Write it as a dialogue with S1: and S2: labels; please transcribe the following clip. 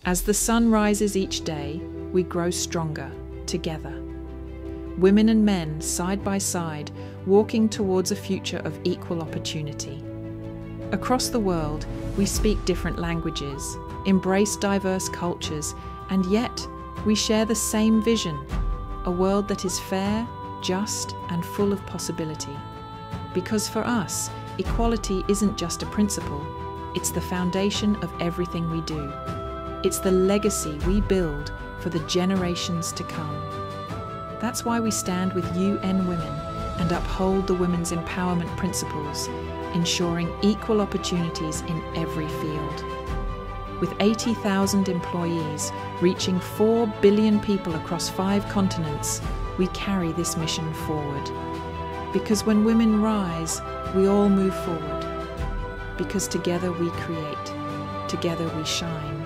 S1: As the sun rises each day, we grow stronger together. Women and men side by side, walking towards a future of equal opportunity. Across the world, we speak different languages, embrace diverse cultures, and yet we share the same vision, a world that is fair, just, and full of possibility. Because for us, equality isn't just a principle, it's the foundation of everything we do. It's the legacy we build for the generations to come. That's why we stand with UN Women and uphold the women's empowerment principles, ensuring equal opportunities in every field. With 80,000 employees reaching 4 billion people across 5 continents, we carry this mission forward. Because when women rise, we all move forward. Because together we create, together we shine.